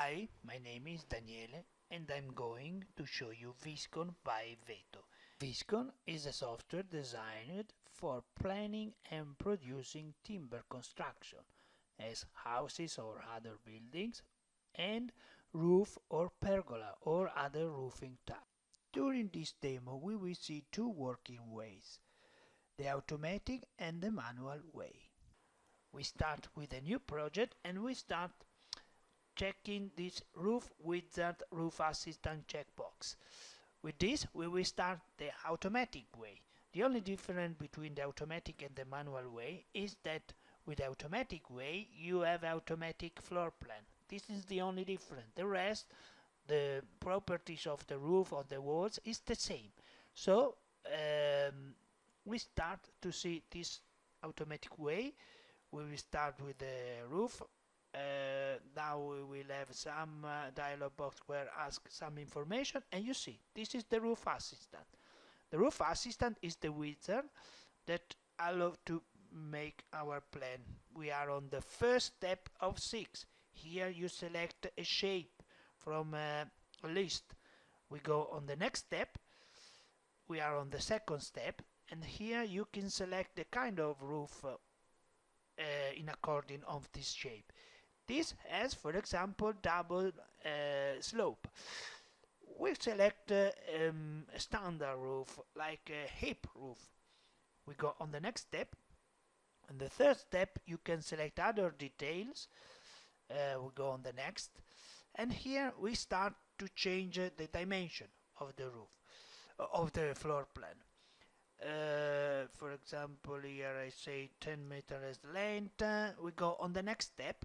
Hi, my name is Daniele and I'm going to show you VisKon by Veto. VisKon is a software designed for planning and producing timber construction as houses or other buildings and roof or pergola or other roofing types. During this demo we will see two working ways, the automatic and the manual way. We start with a new project and we start checking this roof wizard roof assistant checkbox. With this we will start the automatic way. The only difference between the automatic and the manual way is that with the automatic way you have automatic floor plan. This is the only difference. The rest, the properties of the roof or the walls is the same. So we start to see this automatic way. We will start with the roof. Now we will have some dialog box where ask some information, and you see this is the roof assistant. The roof assistant is the wizard that allows to make our plan. We are on the first step of 6. Here you select a shape from a list. We go on the next step. We are on the second step, and here you can select the kind of roof in according of this shape. This has, for example, double slope. We select a standard roof, like a hip roof. We go on the next step. On the third step, you can select other details. We go on the next. And here we start to change the dimension of the roof, of the floor plan. For example, here I say 10 meters length. We go on the next step.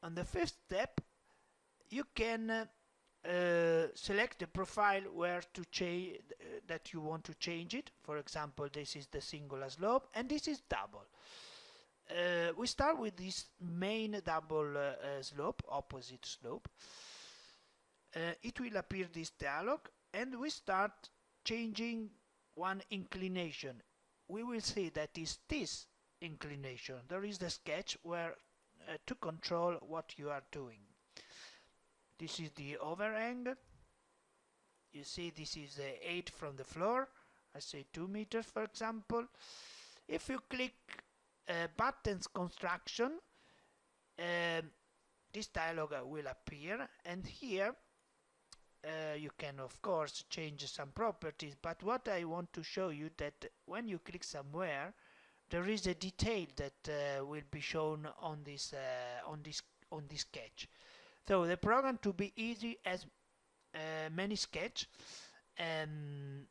On the fifth step, you can select the profile where to change that you want to change it. For example, this is the singular slope and this is double. We start with this main double slope, opposite slope. It will appear this dialog and we start changing one inclination. We will see that is this inclination. There is the sketch where to control what you are doing. This is the overhang. You see this is 8 from the floor. I say 2 meters for example. If you click buttons construction, this dialog will appear, and here you can of course change some properties, but what I want to show you that when you click somewhere there is a detail that will be shown on this sketch. So the program to be easy has many sketch, and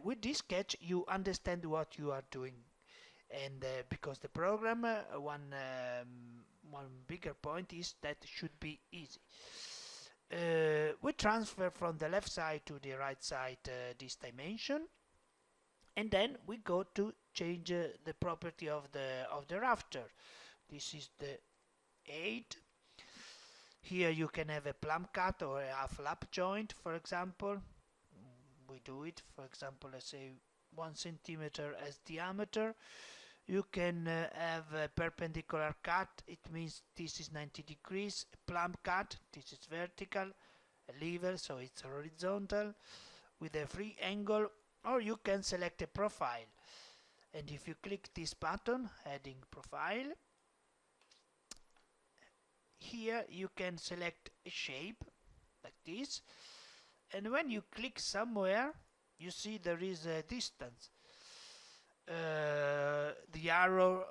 with this sketch you understand what you are doing, and because the program one bigger point is that it should be easy. We transfer from the left side to the right side this dimension, and then we go to change the property of the rafter. This is the 8. Here you can have a plumb cut or a half lap joint, for example. We do it, for example, let's say 1 centimeter as diameter. You can have a perpendicular cut, it means this is 90 degrees, a plumb cut, this is vertical, a lever, so it's horizontal, with a free angle, or you can select a profile. And if you click this button, adding profile, here you can select a shape, like this, and when you click somewhere, you see there is a distance. The arrow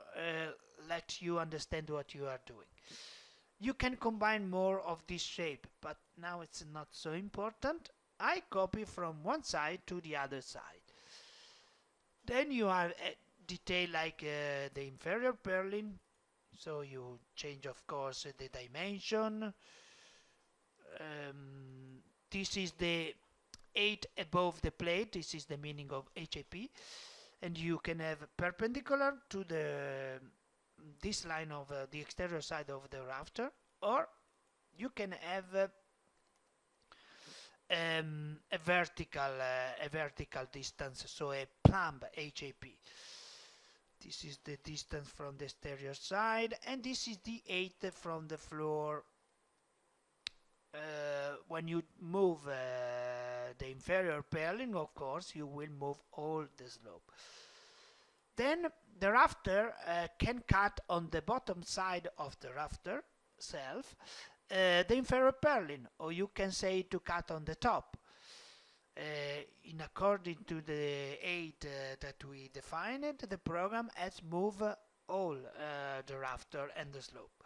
lets you understand what you are doing. You can combine more of this shape, but now it's not so important. I copy from one side to the other side. Then you have a detail like the inferior purling, so you change of course the dimension. This is the 8 above the plate, this is the meaning of HAP, and you can have perpendicular to this line of the exterior side of the rafter, or you can have a vertical distance, so a plumb HAP. This is the distance from the exterior side, and this is the 8 from the floor when you move the inferior purling, of course, you will move all the slope. Then the rafter can cut on the bottom side of the rafter self the inferior purling, or you can say to cut on the top. In according to the aid that we defined, the program has moved all the rafter and the slope.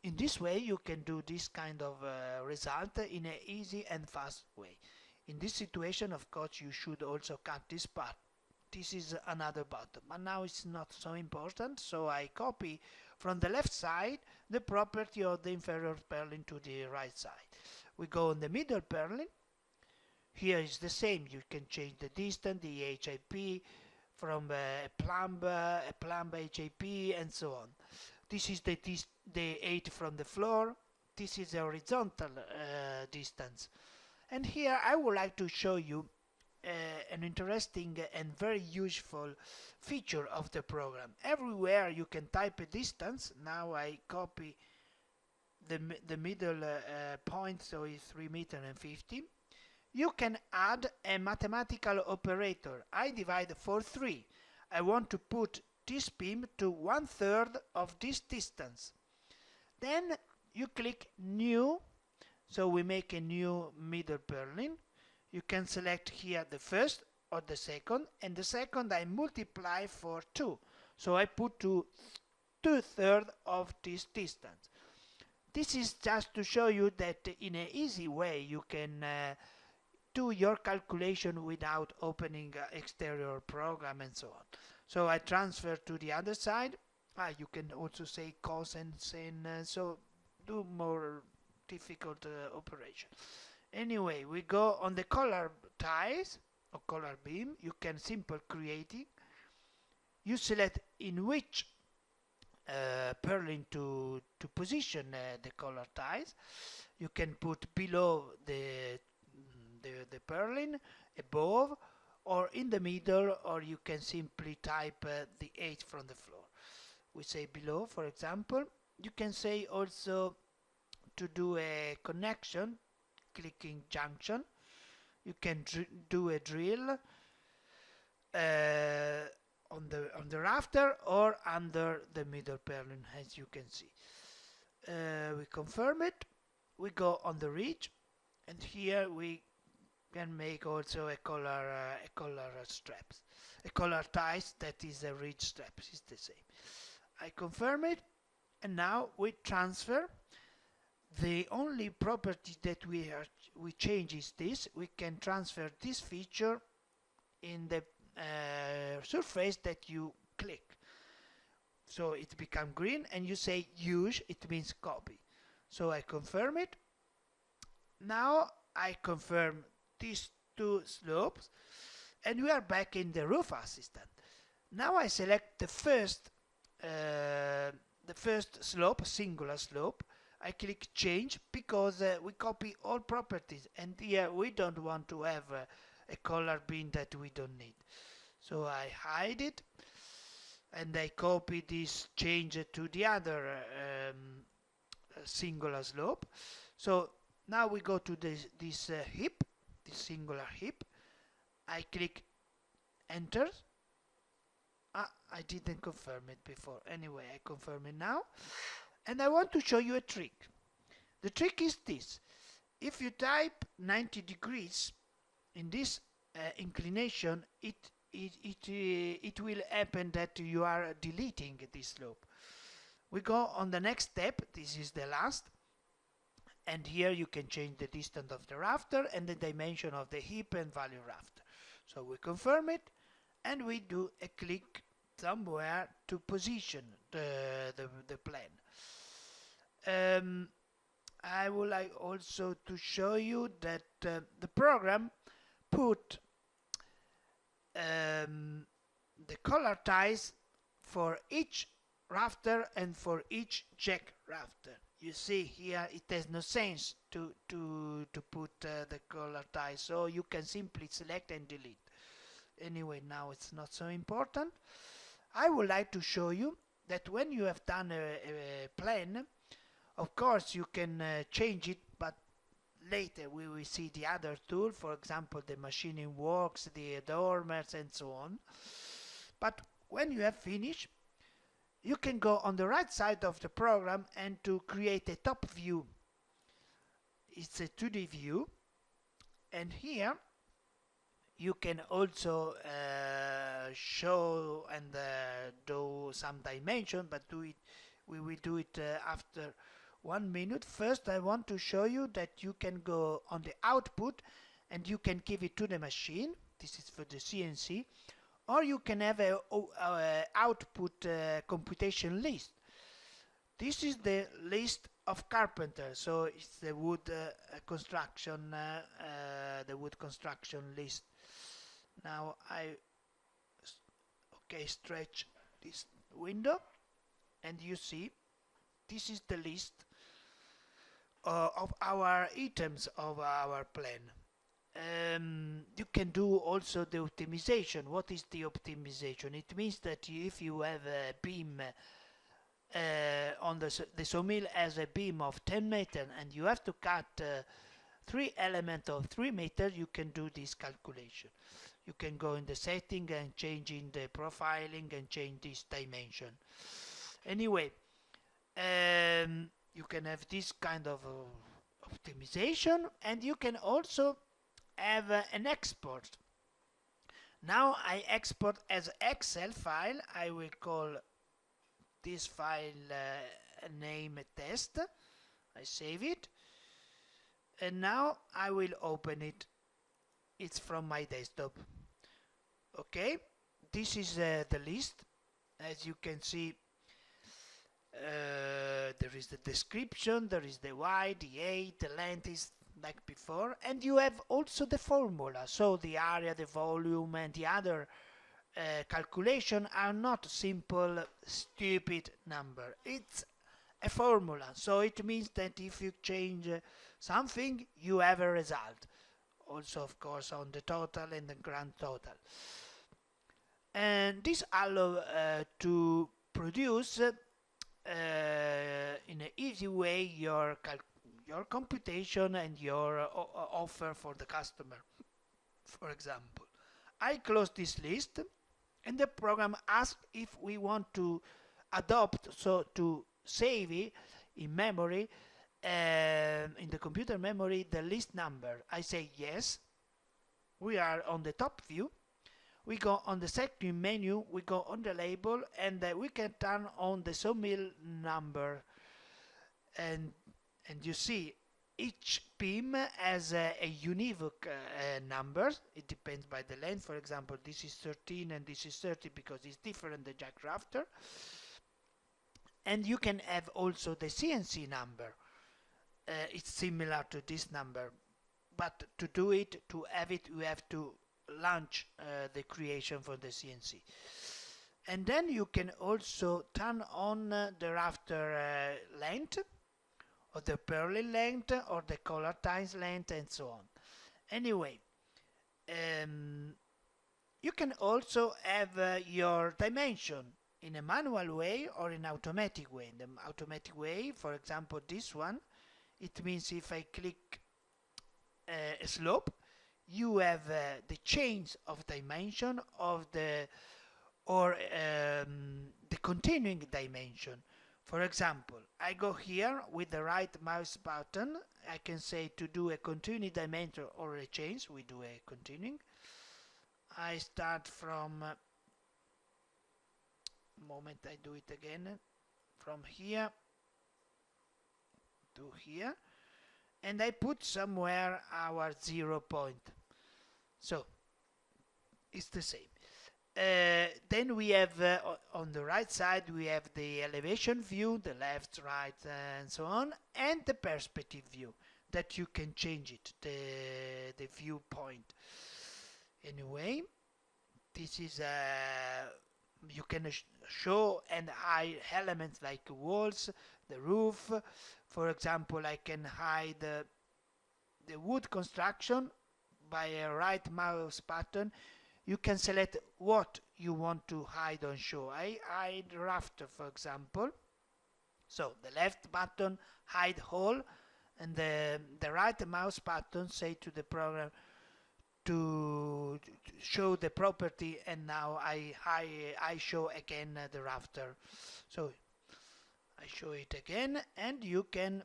In this way, you can do this kind of result in an easy and fast way. In this situation, of course, you should also cut this part. This is another button, but now it's not so important, so I copy from the left side the property of the inferior purling to the right side. We go on the middle purling. Here is the same. You can change the distance, the HIP from a plumb HIP, and so on. This is the height from the floor. This is the horizontal distance. And here I would like to show you an interesting and very useful feature of the program. Everywhere you can type a distance. Now I copy the middle point, so it's 3 meters and 50. You can add a mathematical operator. I divide for 3. I want to put this beam to 1/3 of this distance. Then you click New, so we make a new middle purling. You can select here the first or the second, and the second I multiply for 2, so I put to 2/3 of this distance. This is just to show you that in an easy way you can do your calculation without opening exterior program and so on. So I transfer to the other side. You can also say cos and sin, so do more difficult operation. Anyway, we go on the color ties or color beam. You can simple creating. You select in which purling to position the color ties. You can put below the purling, above, or in the middle, or you can simply type the height from the floor. We say below, for example. You can say also to do a connection, clicking junction. You can do a drill on the rafter or under the middle purling, as you can see. We confirm it. We go on the ridge, and here we can make also a color straps, a color ties that is a ridge straps. It's the same. I confirm it, and now we transfer. The only property that we change is this. We can transfer this feature in the surface that you click. So it becomes green, and you say use, it means copy. So I confirm it. Now I confirm these 2 slopes, and we are back in the roof assistant. Now I select the first slope, singular slope. I click change because we copy all properties, and here we don't want to have a color beam that we don't need. So I hide it, and I copy this change to the other singular slope. So now we go to this hip, this singular hip. I click enter. I didn't confirm it before. Anyway, I confirm it now. And I want to show you a trick. The trick is this. If you type 90 degrees in this inclination, it will happen that you are deleting this slope. We go on the next step. This is the last. And here you can change the distance of the rafter and the dimension of the hip and value rafter. So we confirm it, and we do a click somewhere to position the plane. I would like also to show you that the program put the color ties for each rafter and for each jack rafter. You see here it has no sense to put the color ties, so you can simply select and delete. Anyway, now it's not so important. I would like to show you that when you have done a plan, of course you can change it, but later we will see the other tool, for example the machining works, the dormers and so on. But when you have finished, you can go on the right side of the program and to create a top view. It's a 2D view, and here you can also show and do some dimension, but we will do it after 1 minute. First I want to show you that you can go on the output and you can give it to the machine. This is for the CNC. Or you can have a output computation list. This is the list of Carpenters, so it's the wood construction, list. Now I stretch this window, and you see this is the list of our items of our plan. You can do also the optimization. What is the optimization? It means that if you have a beam on the sawmill has a beam of 10 meters and you have to cut 3 elements of 3 meters, you can do this calculation. You can go in the setting and change in the profiling and change this dimension. Anyway, you can have this kind of optimization, and you can also have an export. Now I export as Excel file. I will call this file name test. I save it, and now I will open it. It's from my desktop. Okay, this is the list. As you can see, there is the description, there is the Y, the height, the length is like before, and you have also the formula. So the area, the volume, and the other calculation are not simple stupid number. It's a formula, so it means that if you change something, you have a result. Also, of course, on the total and the grand total. And this allows to produce in an easy way your computation and your offer for the customer. For example, I close this list, and the program asks if we want to adopt, so to save it in memory, in the computer memory, the list number. I say yes. We are on the top view. We go on the second menu, we go on the label, and we can turn on the sawmill number. And you see each beam has a unique number. It depends by the length. For example, this is 13 and this is 30 because it's different, the jack rafter. And you can have also the CNC number. It's similar to this number, but to do it, to have it, you have to launch the creation for the CNC. And then you can also turn on the rafter length, or the purling length, or the collar ties length, and so on. Anyway, you can also have your dimension in a manual way or in automatic way. In the automatic way, for example, this one, it means if I click a slope, you have the change of dimension of the continuing dimension. For example, I go here with the right mouse button. I can say to do a continuing dimension or a change. We do a continuing. I start from moment I do it again, from here to here, and I put somewhere our 0 point. So it's the same. Then we have on the right side we have the elevation view, the left, right, and so on, and the perspective view that you can change it, the viewpoint. Anyway, this is you can show and hide elements like walls, the roof. For example, I can hide the wood construction by a right mouse button. You can select what you want to hide or show. I hide rafter, for example. So the left button hide all, and the right mouse button say to the program to show the property, and now I show again the rafter. So I show it again, and you can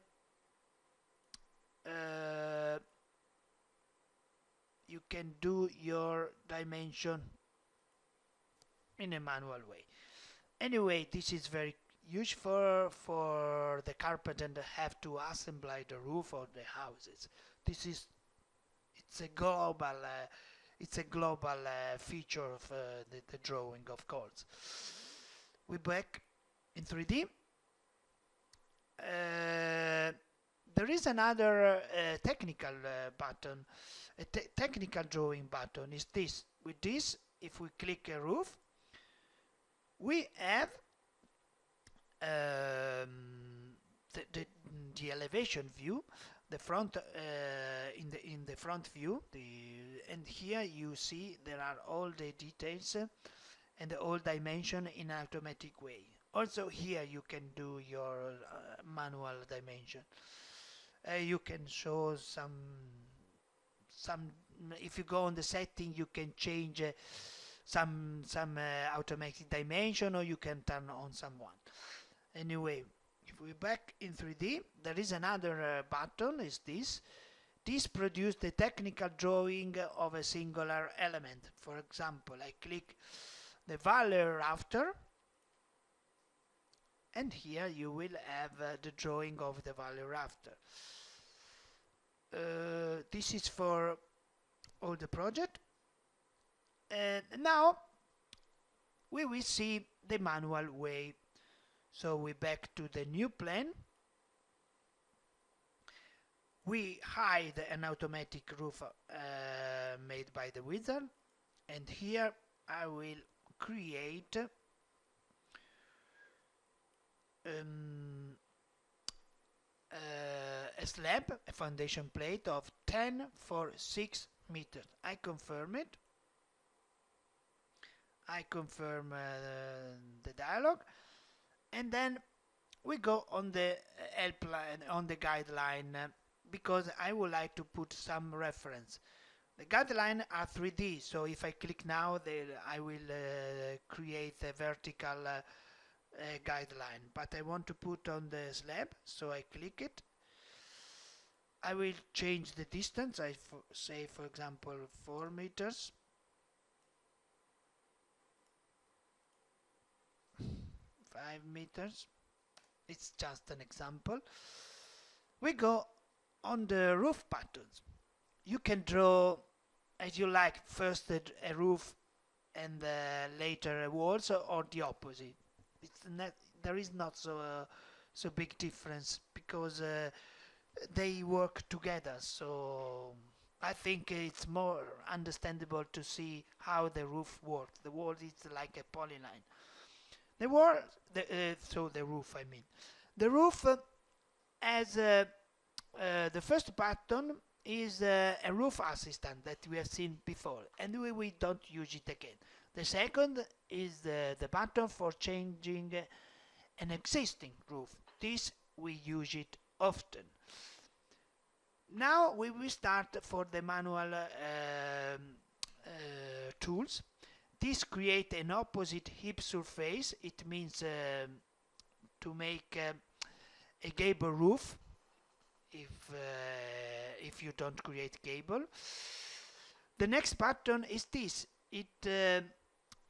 do your dimension in a manual way. Anyway, this is very useful for the carpenter that have to assemble the roof of the houses. It's a global feature of the drawing, of course. We back in 3D. There is another technical button, a technical drawing button is this. With this, if we click a roof, we have the elevation view, the front in the front view, and here you see there are all the details and all dimension in automatic way. Also here you can do your manual dimension. You can show some if you go on the setting, you can change some automatic dimension, or you can turn on someone. Anyway, if we back in 3D, there is another button, is this. This produces the technical drawing of a singular element. For example, I click the valley rafter, and here you will have the drawing of the valley rafter. This is for all the project, and now we will see the manual way. So we back to the new plan. We hide an automatic roof made by the wizard, and here I will create a slab, a foundation plate of 10 for 6 meters. I confirm it. I confirm the dialog, and then we go on the helpline, on the guideline, because I would like to put some reference. The guidelines are 3D, so if I click now, I will create a vertical guideline, but I want to put on the slab, so I click it. I will change the distance. I say, for example, 4 meters. 5 meters. It's just an example. We go on the roof patterns. You can draw as you like, first a roof and later a walls, or the opposite. It's not, there is not so big difference, because they work together. So I think it's more understandable to see how the roof works. The wall is like a polyline. The wall, so the roof, I mean. The roof has the first button is a roof assistant that we have seen before, and we don't use it again. The second is the button for changing an existing roof. This we use it often. Now we will start for the manual tools. This create an opposite hip surface. It means to make a gable roof if you don't create gable. The next button is this. It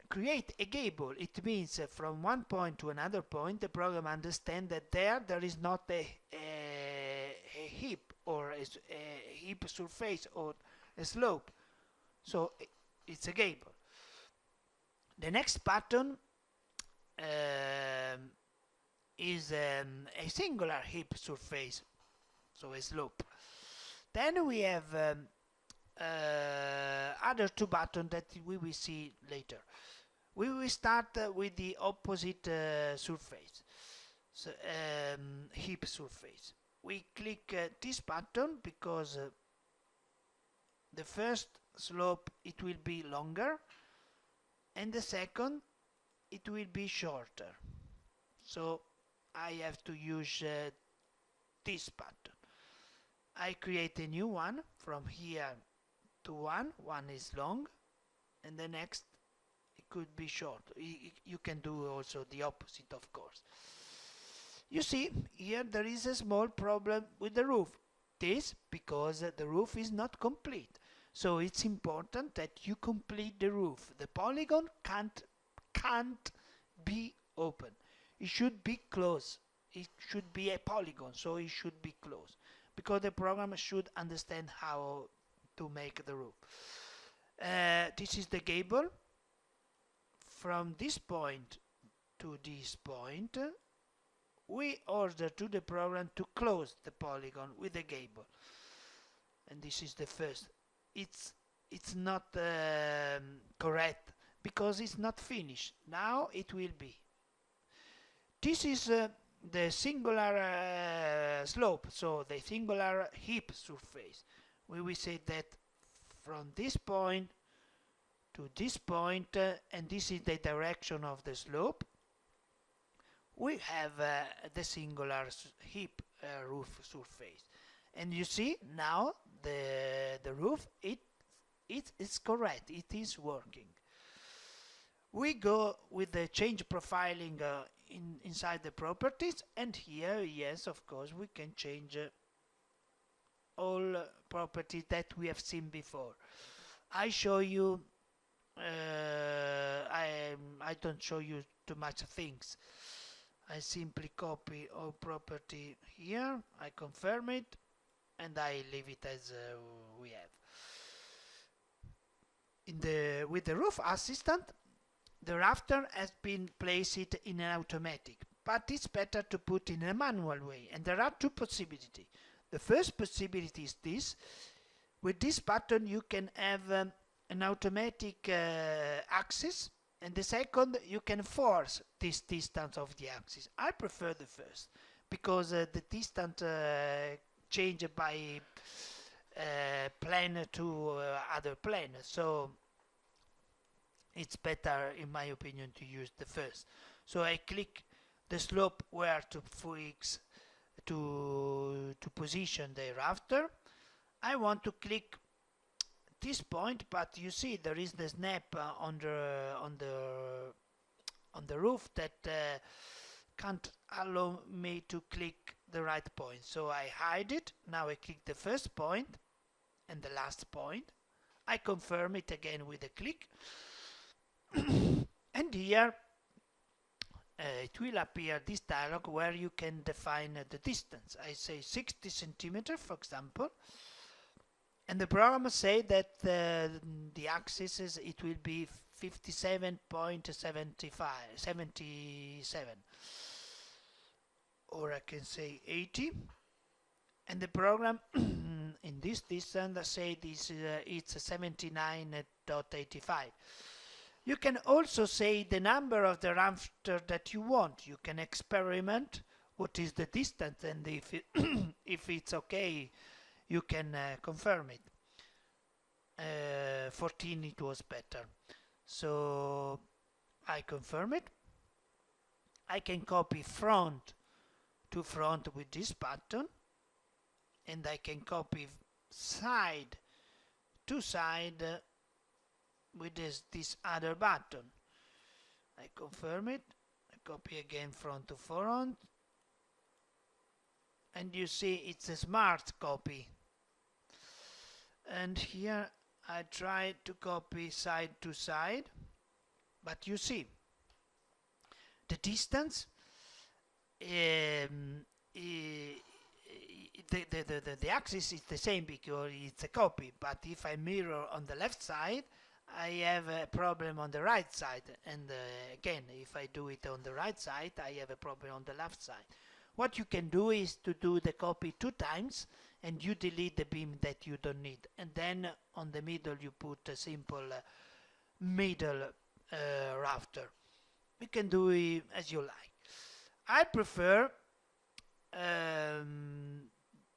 create a gable. It means from one point to another point, the program understands that there is not a hip or a hip surface or a slope. So it's a gable. The next button is a singular hip surface, so a slope. Then we have other two buttons that we will see later. We will start with the opposite surface, so, hip surface. We click this button because the first slope it will be longer, and the second it will be shorter. So I have to use this button. I create a new one from here to one is long and the next it could be short. You can do also the opposite, of course. You see, here there is a small problem with the roof. This because the roof is not complete. So it's important that you complete the roof. The polygon can't be open. It should be closed. It should be a polygon, so it should be closed. Because the program should understand how to make the roof. This is the gable. From this point to this point, we order to the program to close the polygon with the gable. And this is the first. It's not correct because it's not finished. Now it will be. This is the singular slope, so the singular hip surface. We will say that from this point to this point, and this is the direction of the slope, we have the singular hip roof surface. And you see now the roof, it is correct, it is working. We go with the change profiling inside the properties, and here, yes, of course, we can change all properties that we have seen before. I show you, I don't show you too much things. I simply copy all property here, I confirm it, and I leave it as we have. With the roof assistant, the rafter has been placed in an automatic, but it's better to put in a manual way, and there are two possibilities. The first possibility is this. With this button you can have an automatic axis, and the second, you can force this distance of the axis. I prefer the first because the distance changes by plane to other plane, so it's better, in my opinion, to use the first. So I click the slope where to fix to position the rafter. I want to click this point, but you see there is the snap on the roof that can't allow me to click the right point. So I hide it. Now I click the first point and the last point. I confirm it again with a click. And here it will appear this dialog where you can define the distance. I say 60 centimeters, for example, and the program say that the axis is, it will be 57.77, or I can say 80, and the program in this distance say this it's 79.85. You can also say the number of the rafter that you want. You can experiment what is the distance, and if if it's okay, you can confirm it. 14 it was better. So I confirm it. I can copy front to front with this button, and I can copy side to side with this other button. I confirm it. I copy again front to front, and you see it's a smart copy. And here I try to copy side to side, but you see the distance, the axis is the same because it's a copy, but if I mirror on the left side, I have a problem on the right side, and again, if I do it on the right side, I have a problem on the left side. What you can do is to do the copy 2 times, and you delete the beam that you don't need, and then on the middle you put a simple middle rafter. You can do it as you like. I prefer in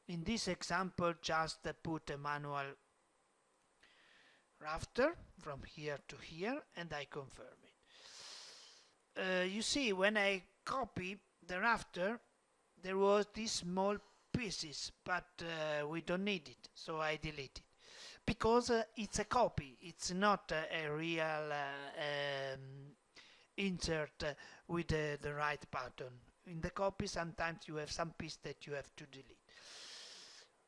this example just put a manual rafter from here to here, and I confirm it. You see, when I copy the rafter, there was this small pieces, but we don't need it, so I delete it. Because it's a copy, it's not a real insert with the right pattern. In the copy sometimes you have some piece that you have to delete.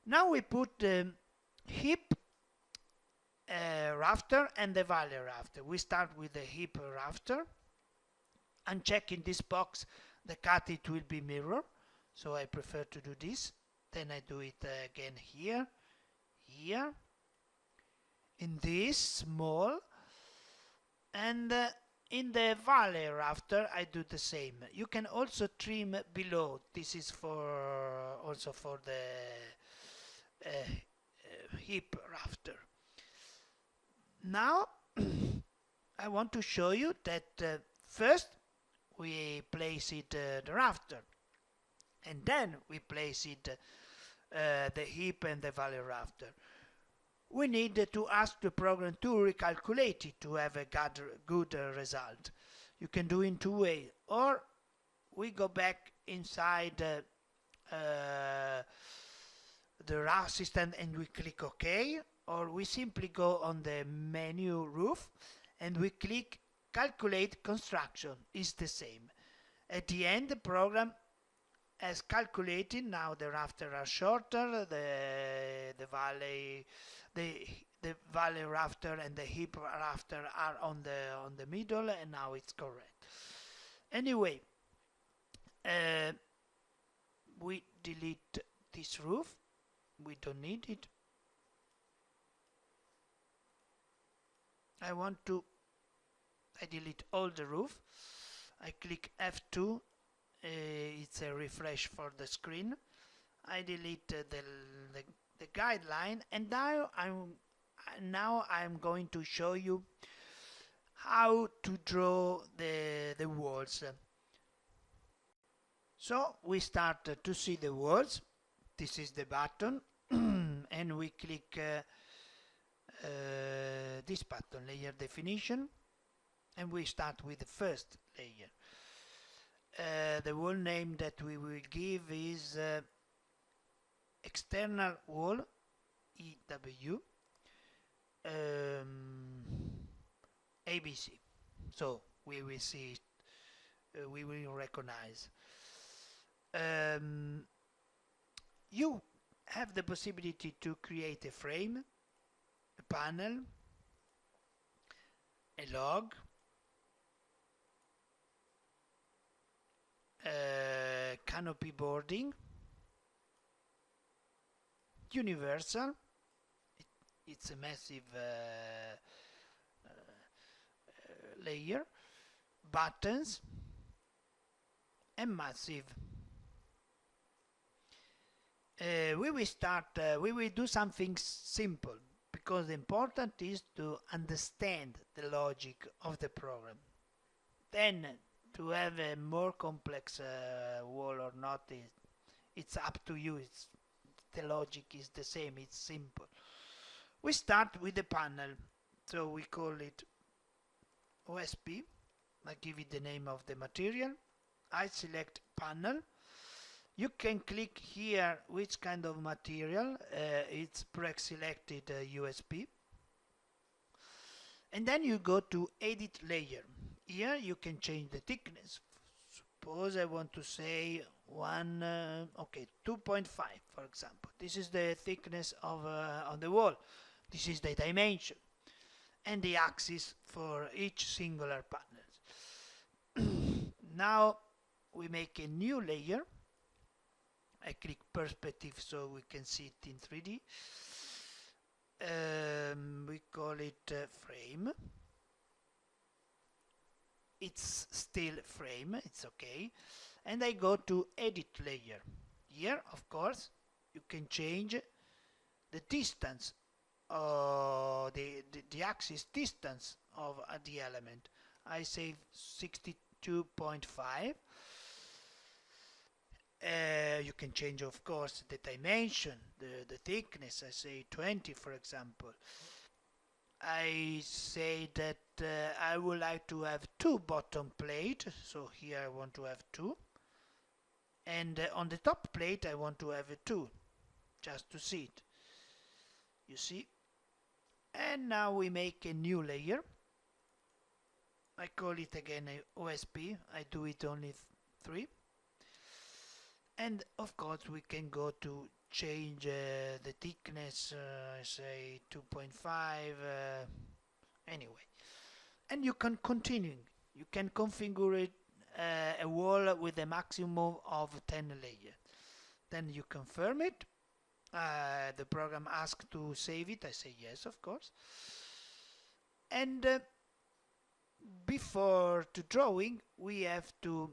Now we put the hip rafter and the valley rafter. We start with the hip rafter. Unchecking this box, the cut it will be mirror, so I prefer to do this. Then I do it again here, here, in this small, and in the valley rafter I do the same. You can also trim below. This is for also for the hip rafter. Now I want to show you that first we place it the rafter, and then we place it the hip and the valley rafter. We need to ask the program to recalculate it to have a good result. You can do in two ways, or we go back inside the raw system and we click OK, or we simply go on the menu roof and we click calculate construction. Is the same. At the end the program has calculated. Now the rafters are shorter, the valley rafter and the hip rafter are on the middle, and now it's correct. Anyway, we delete this roof, we don't need it. I delete all the roof. I click F2, it's a refresh for the screen. I delete the guideline, and now I'm going to show you how to draw the walls. So we start to see the walls. This is the button and we click this button, layer definition, and we start with the first layer. The wall name that we will give is external wall, EW, ABC. So we will see it, we will recognize. You have the possibility to create a frame, a panel, a log, canopy boarding, universal, it's a massive layer, buttons, and massive. We will do something simple, because the important is to understand the logic of the program. Then to have a more complex wall or not, it's up to you. The logic is the same, it's simple. We start with the panel, so we call it OSP. I give it the name of the material. I select panel. You can click here which kind of material. It's pre-selected USP. And then you go to edit layer. Here you can change the thickness. Suppose I want to say 2.5 for example. This is the thickness of on the wall. This is the dimension and the axis for each singular panel. Now we make a new layer. I click perspective so we can see it in 3D. We call it frame. It's still frame, it's okay. And I go to edit layer. Here, of course, you can change the distance, the axis distance of the element. I say 62.5. You can change, of course, the dimension, the thickness. I say 20, for example. I say that I would like to have 2 bottom plate, so here I want to have 2. And on the top plate I want to have a 2, just to see it. You see? And now we make a new layer. I call it again a OSP. I do it only 3. And of course we can go to change the thickness, I say 2.5, anyway. And you can continue. You can configure it, a wall with a maximum of 10 layers. Then you confirm it. The program asks to save it. I say yes, of course. And before to drawing, we have to,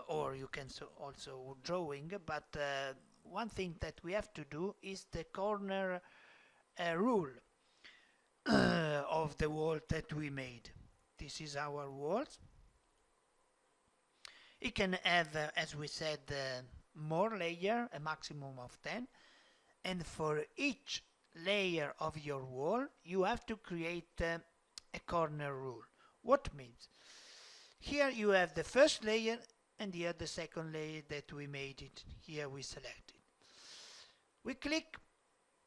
or you can also drawing, but one thing that we have to do is the corner rule of the wall that we made. This is our walls. It can have, as we said, more layer, a maximum of 10, and for each layer of your wall you have to create a corner rule. What means? Here you have the first layer and here the second layer that we made it. Here we select it. We click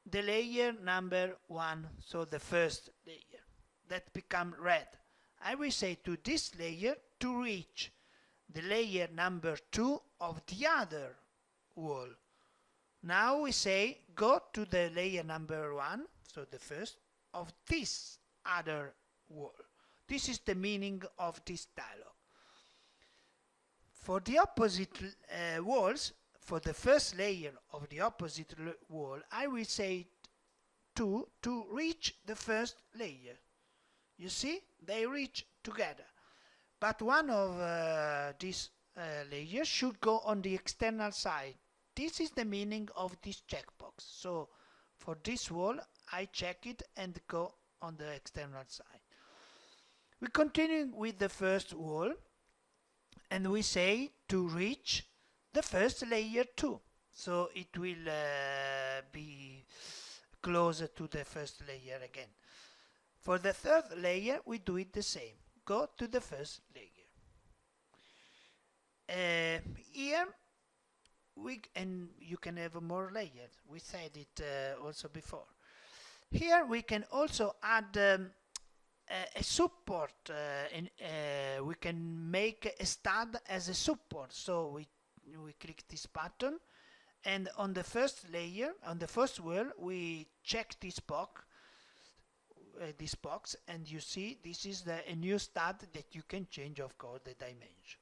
the layer number 1, so the first layer, that become red. I will say to this layer to reach the layer number 2 of the other wall. Now we say go to the layer number 1, so the first, of this other wall. This is the meaning of this dialog. For the opposite walls, for the first layer of the opposite wall, I will say to reach the first layer. You see, they reach together. But one of these layers should go on the external side. This is the meaning of this checkbox. So for this wall, I check it and go on the external side. We continue with the first wall and we say to reach the first layer too. So it will be closer to the first layer again. For the third layer, we do it the same. Go to the first layer. Here, and you can have more layers. We said it also before. Here we can also add a support. We can make a stud as a support. So we click this button, and on the first layer, on the first wall, we check this box. And you see this is a new stud that you can change, of course, the dimension.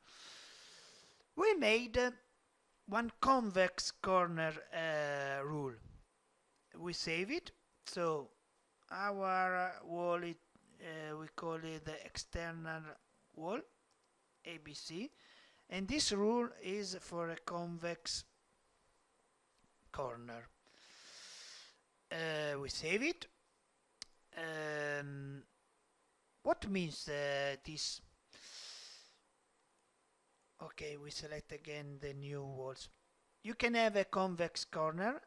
We made one convex corner rule. We save it. So our wall, we call it the external wall, ABC, and this rule is for a convex corner. We save it. What means this? Okay, we select again the new walls. You can have a convex corner.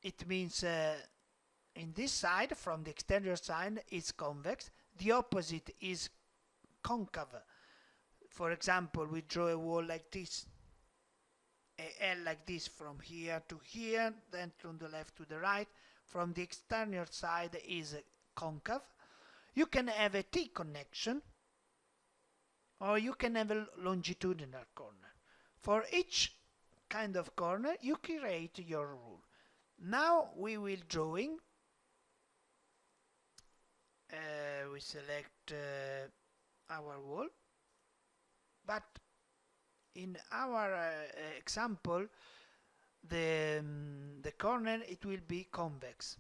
It means in this side, from the exterior side, it's convex. The opposite is concave. For example, we draw a wall like this, a L like this, from here to here, then from the left to the right. From the exterior side is concave. You can have a T connection, or you can have a longitudinal corner. For each kind of corner, you create your rule. Now we will drawing. We select our wall, but in our example, the corner, it will be convex.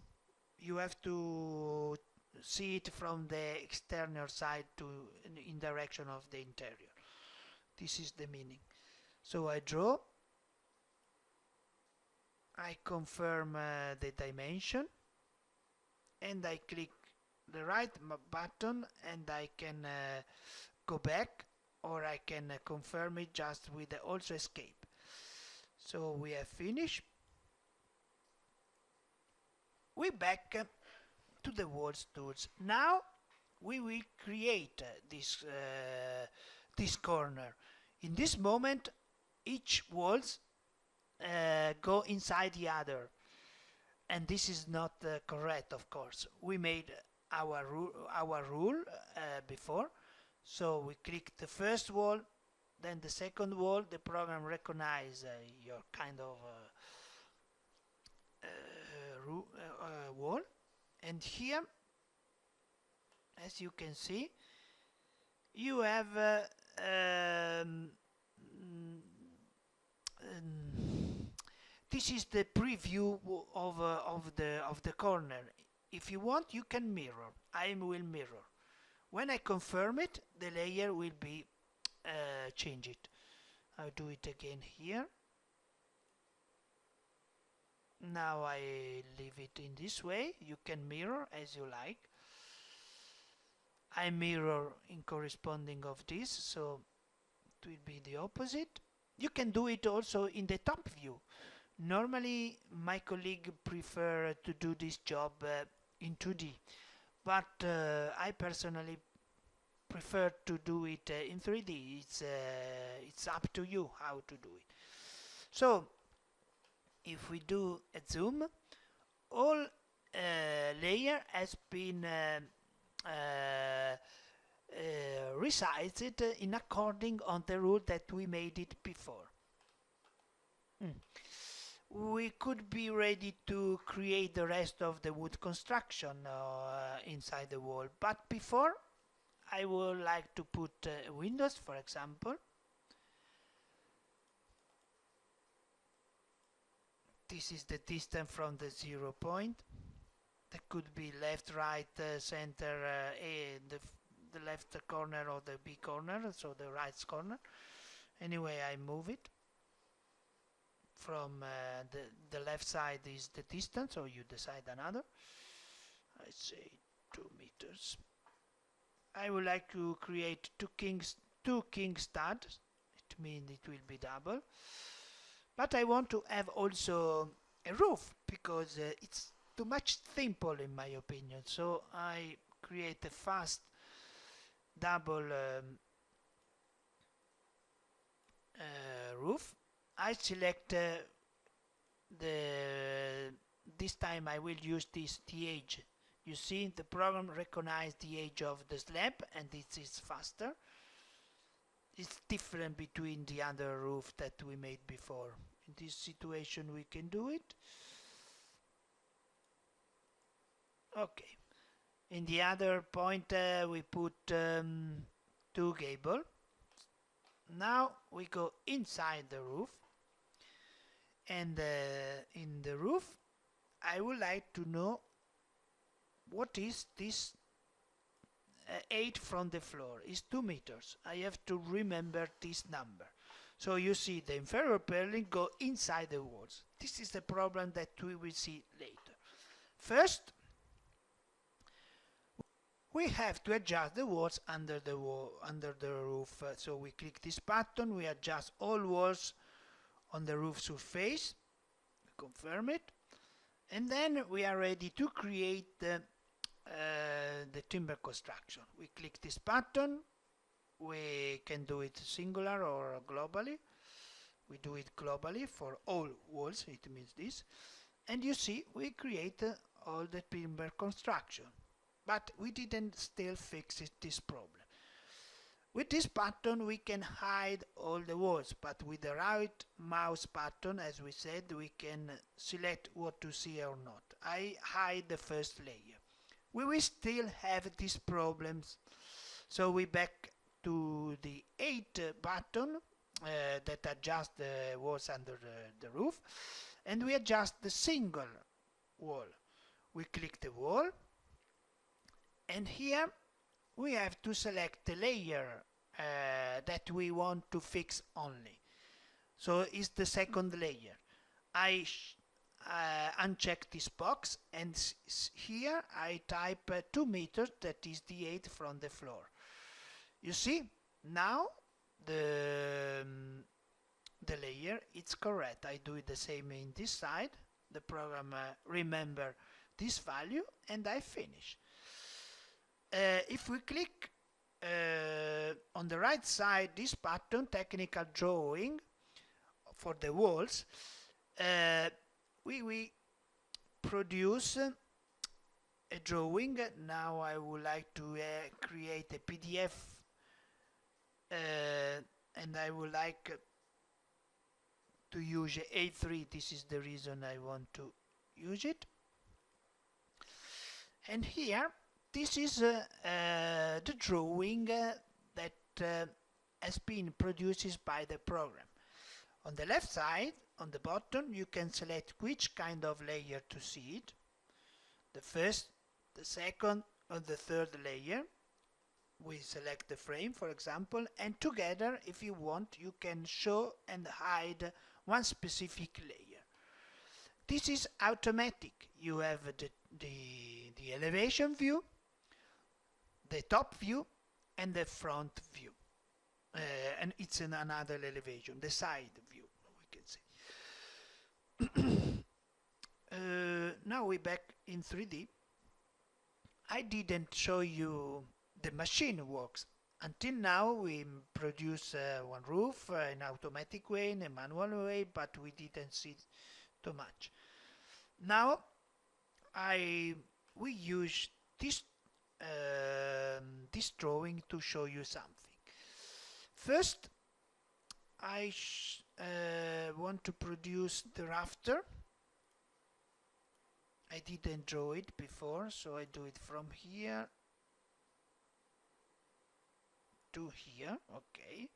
You have to see it from the external side to in direction of the interior. This is the meaning. So I draw, I confirm the dimension, and I click the right button, and I can go back, or I can confirm it just with the also escape. So we have finished. We back to the walls tools. Now we will create this corner. In this moment, each walls go inside the other, and this is not correct, of course. We made our rule before, so we click the first wall, then the second wall. The program recognizes your kind of wall, and here, as you can see, you have this is the preview of the corner. If you want, you can mirror. I will mirror. When I confirm it, the layer will be changed. I'll do it again here. Now I leave it in this way. You can mirror as you like. I mirror in corresponding of this, so it will be the opposite. You can do it also in the top view. Normally my colleague prefer to do this job in 2D, but I personally prefer to do it in 3D. It's up to you how to do it. So if we do a zoom, all layer has been resized in according on the rule that we made it before. We could be ready to create the rest of the wood construction inside the wall, but before I would like to put windows, for example. This is the distance from the 0 point. That could be left, right, center, the left corner or the B corner, so the right corner. Anyway, I move it. From the left side is the distance, or you decide another. I say 2 meters. I would like to create two king studs. It means it will be double. But I want to have also a roof, because it's too much simple in my opinion. So I create a fast double roof. I select this time I will use the edge. You see, the program recognizes the edge of the slab, and this is faster. It's different between the other roof that we made before. In this situation we can do it. Okay. In the other point we put 2 gable. Now we go inside the roof, and in the roof I would like to know what is this 8 from the floor. Is 2 meters. I have to remember this number. So you see the inferior purling go inside the walls. This is the problem that we will see later. First, we have to adjust the walls under the roof. So we click this button, we adjust all walls on the roof surface, confirm it, and then we are ready to create the timber construction. We click this button. We can do it singular or globally. We do it globally for all walls, it means this. And you see, we create all the timber construction. But we didn't still fix this problem. With this button we can hide all the walls, but with the right mouse button, as we said, we can select what to see or not. I hide the first layer. We will still have these problems, so we back to the 8 button that adjusts the walls under the roof, and we adjust the single wall. We click the wall, and here we have to select the layer that we want to fix only. So it's the second layer. I uncheck this box, and here I type 2 meters, that is the 8 from the floor. You see, now the layer, it's correct. I do it the same in this side. The program remember this value, and I finish. If we click on the right side, this button, technical drawing for the walls, we produce a drawing. Now I would like to create a PDF, and I would like to use A3. This is the reason I want to use it. And here, this is the drawing that has been produced by the program. On the left side, on the bottom, you can select which kind of layer to see it. The first, the second, or the third layer. We select the frame, for example, and together, if you want, you can show and hide one specific layer. This is automatic. You have the elevation view, the top view, and the front view. And it's in another elevation, the side view, we can say. Now we're back in 3D. I didn't show you the machine works. Until now we produce one roof in automatic way, in a manual way, but we didn't see too much. Now we use this this drawing to show you something. First, I want to produce the rafter. I didn't draw it before, so I do it from here to here. Okay.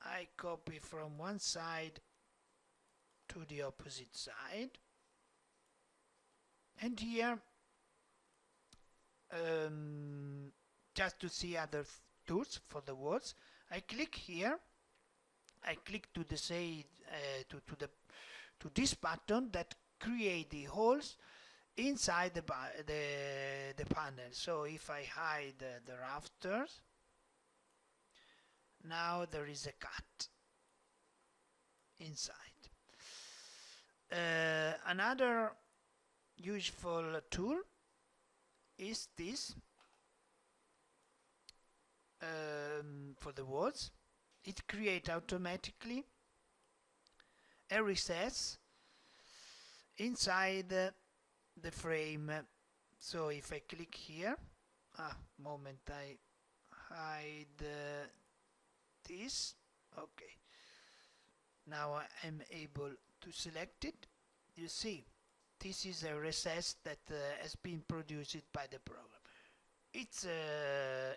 I copy from one side to the opposite side, and here just to see other tools for the walls, I click here. I click to the side to this button that create the holes inside the panel. So if I hide the rafters, now there is a cut inside. Another useful tool is this for the walls. It creates automatically a recess inside the frame. So if I click here, moment, I hide this. Okay, now I am able to select it. You see, this is a recess that has been produced by the program. It's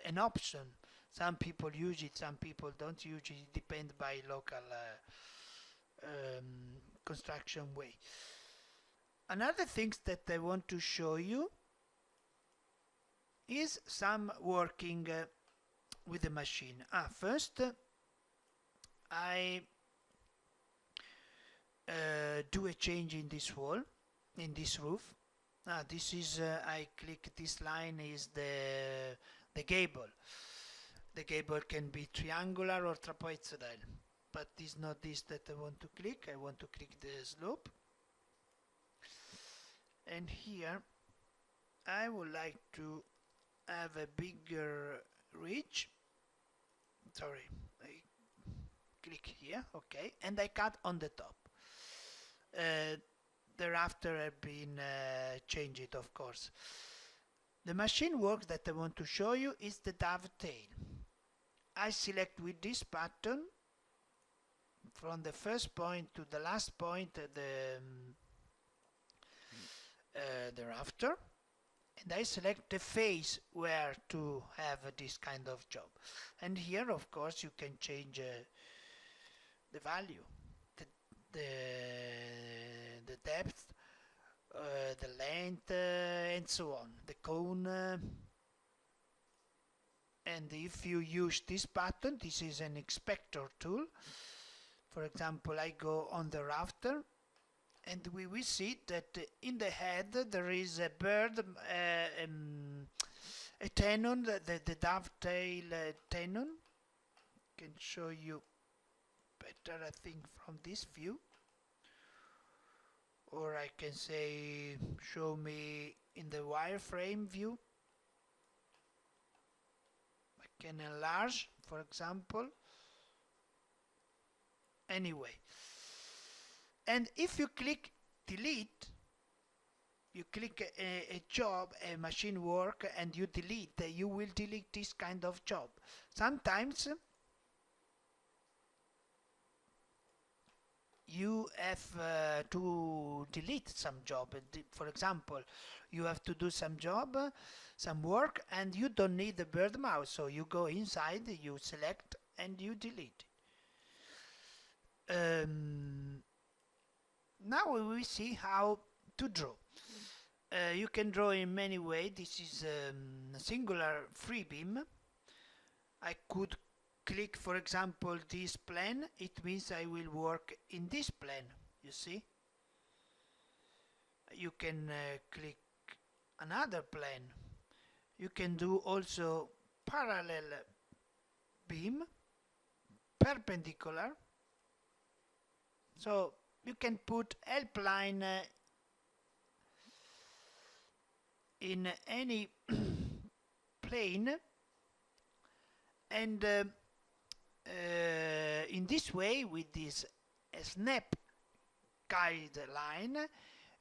an option. Some people use it, some people don't use it. It depends by local construction way. Another thing that I want to show you is some working with the machine. First, I do a change in this wall, in this roof. This is I click this line is the gable. The gable can be triangular or trapezoidal, but it's not this that I want to click. I want to click the slope. And here I would like to have a bigger ridge. Sorry, I click here, okay, and I cut on the top. The rafter have been changed, of course. The machine work that I want to show you is the dovetail. I select with this button from the first point to the last point the rafter, and I select the face where to have this kind of job. And here, of course, you can change the value, the depth, the length, and so on, the cone. And if you use this button, this is an inspector tool. For example, I go on the rafter, and we will see that in the head there is a bird, a tenon, the dovetail tenon. Can show you better, I think, from this view. Or I can say, show me in the wireframe view. can enlarge, for example. Anyway, and if you click delete, you click a job, a machine work, and you delete, you will delete this kind of job. Sometimes you have to delete some job. For example, you have to do some job, some work, and you don't need the bird mouse, so you go inside, you select, and you delete. Now we will see how to draw. You can draw in many ways. This is a singular free beam. I could click, for example, this plane. It means I will work in this plane, you see. You can click another plane. You can do also parallel beam, perpendicular. So you can put help line in any plane, and in this way, with this snap guideline,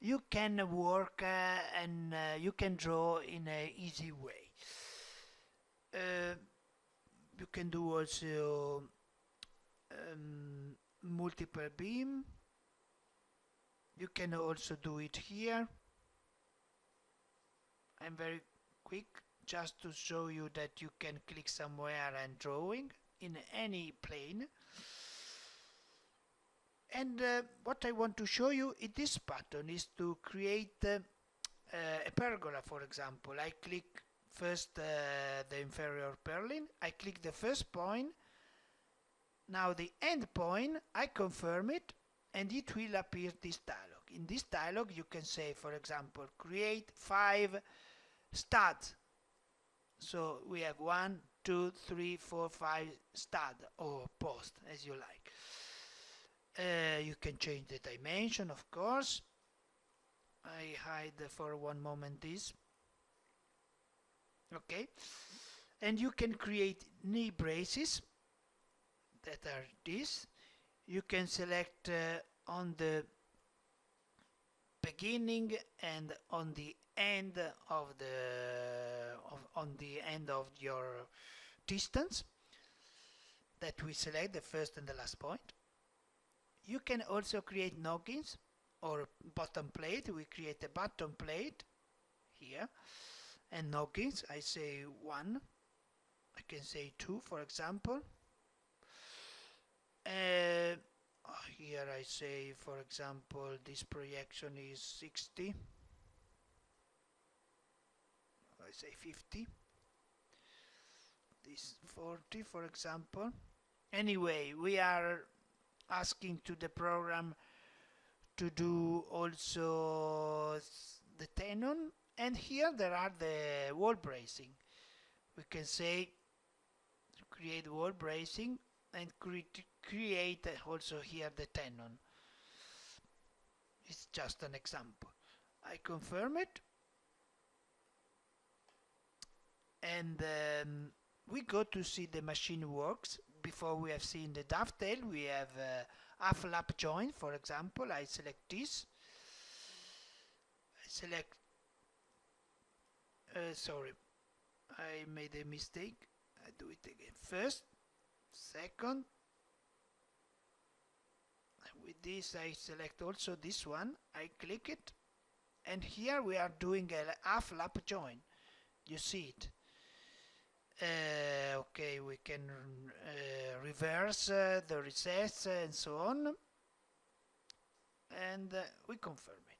you can work and you can draw in an easy way. You can do also multiple beam. You can also do it here. I'm very quick just to show you that you can click somewhere and drawing in any plane. And what I want to show you in this pattern is to create a pergola, for example. I click first the inferior purling, I click the first point, now the end point, I confirm it, and it will appear this dialog. In this dialog you can say, for example, create 5 studs. So we have 1, 2, 3, 4, 5 stud or post, as you like. You can change the dimension, of course. I hide for one moment this. Okay. And you can create knee braces that are this. You can select on the beginning and on the end of your distance that we select the first and the last point. You can also create noggins or bottom plate. We create a bottom plate here, and noggins, I say 1, I can say 2, for example. Here I say, for example, this projection is 60. I say 50. This 40, for example. Anyway, we are asking to the program to do also the tenon, and here there are the wall bracing. We can say create wall bracing and create also here the tenon. It's just an example. I confirm it, and we go to see the machine works. Before we have seen the dovetail, we have half lap joint, for example. I select this. I select, sorry, I made a mistake. I do it again. First, second. With this I select also this one. I click it, and here we are doing a half lap joint. You see it. Okay, we can reverse the recess and so on, and we confirm it.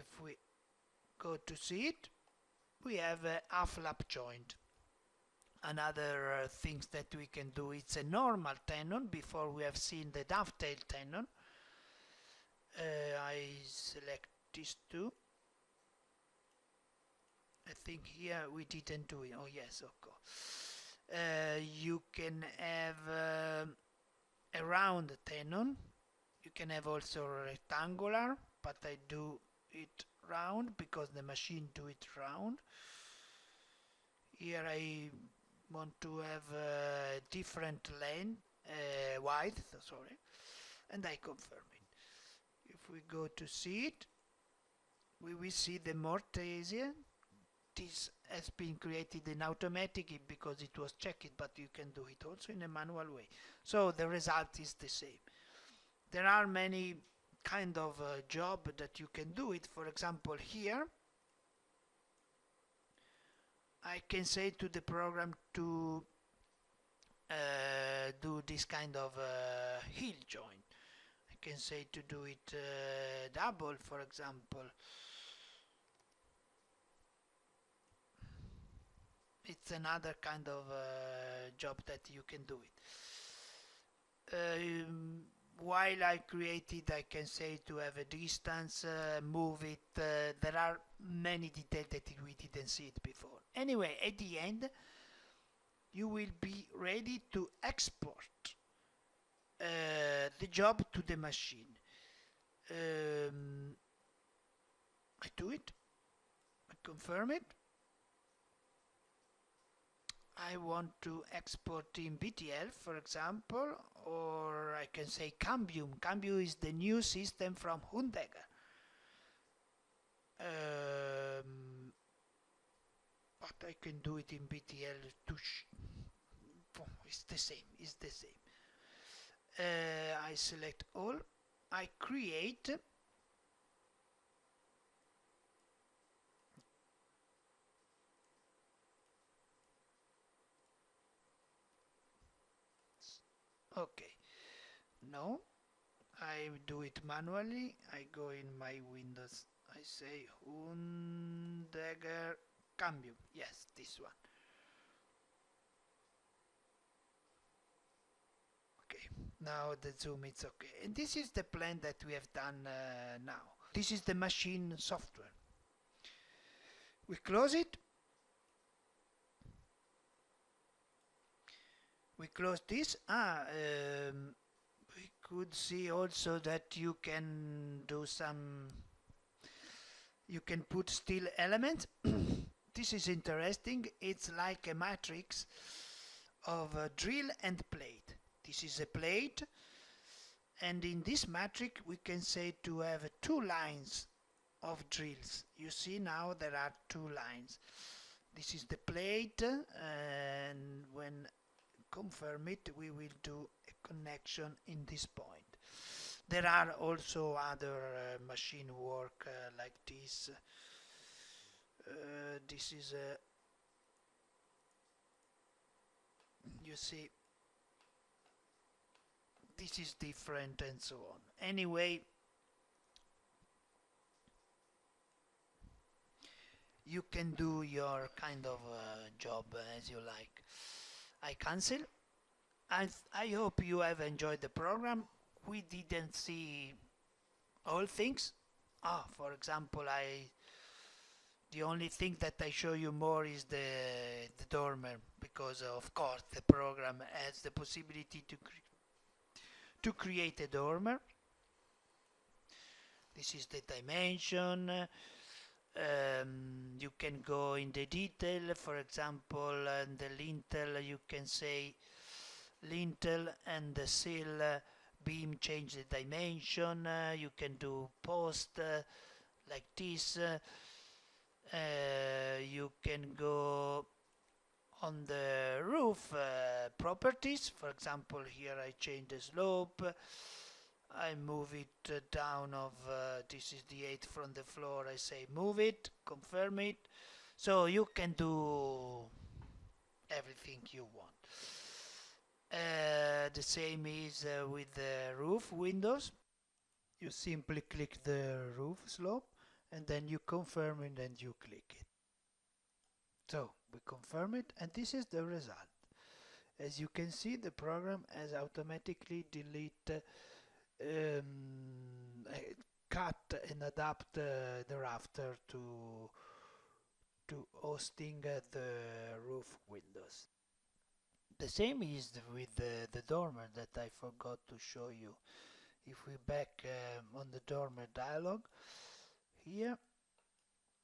If we go to see it, we have a half lap joint. Another things that we can do, it's a normal tenon. Before we have seen the dovetail tenon. I select these two. I think here we didn't do it. Oh yes, of course. You can have a round tenon. You can have also rectangular, but I do it round because the machine do it round. Here I want to have a different length, width, sorry, and I confirm it. If we go to see it, we will see the Mortesian. This has been created in automatic because it was checked, but you can do it also in a manual way. So the result is the same. There are many kind of job that you can do it. For example, here I can say to the program to do this kind of heel joint. I can say to do it double, for example. It's another kind of job that you can do it. While I created, I can say to have a distance, move it. There are many details that we didn't see it before. Anyway, at the end, you will be ready to export the job to the machine. I do it. I confirm it. I want to export in BTL, for example, or I can say Cambium. Cambium is the new system from Hundegger. But I can do it in BTL to it's the same, it's the same. I select all, I create okay. No, I do it manually. I go in my Windows. I say Hundegger Cambium. Yes, this one. Okay, now the zoom is okay. And this is the plan that we have done now. This is the machine software. We close it. We close this. We could see also that you can do some, you can put steel elements. This is interesting. It's like a matrix of a drill and plate. This is a plate, and in this matrix we can say to have two lines of drills. You see now there are two lines. This is the plate, and when confirm it, we will do a connection in this point. There are also other machine work like this. This is a, you see, this is different and so on. Anyway, you can do your kind of job as you like. I cancel. I hope you have enjoyed the program. We didn't see all things. For example, the only thing that I show you more is the dormer, because of course the program has the possibility to create a dormer. This is the dimension. You can go in the detail, for example, the lintel, you can say lintel and the sill beam, change the dimension. You can do post like this. You can go on the roof properties. For example, here I change the slope. I move it down of, this is the 8 from the floor, I say move it, confirm it. So you can do everything you want. The same is with the roof windows. You simply click the roof slope and then you confirm it and you click it. So we confirm it, and this is the result. As you can see, the program has automatically deleted cut and adapt the rafter to hosting the roof windows. The same is with the dormer that I forgot to show you. If we back on the dormer dialog, here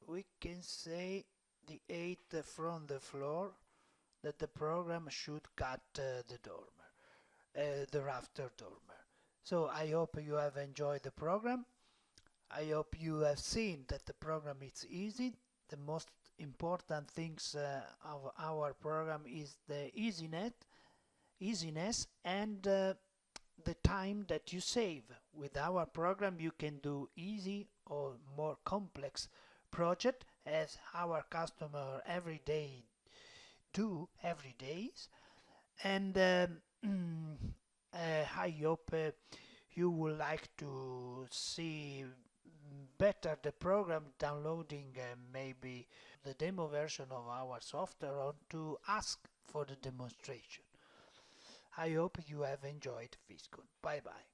we can say the 8 from the floor that the program should cut the dormer, the rafter dormer. So I hope you have enjoyed the program. I hope you have seen that the program is easy. The most important things of our program is the easiness and the time that you save. With our program you can do easy or more complex project as our customer every day do every days, and I hope you would like to see better the program, downloading maybe the demo version of our software, or to ask for the demonstration. I hope you have enjoyed VisKon. Bye bye.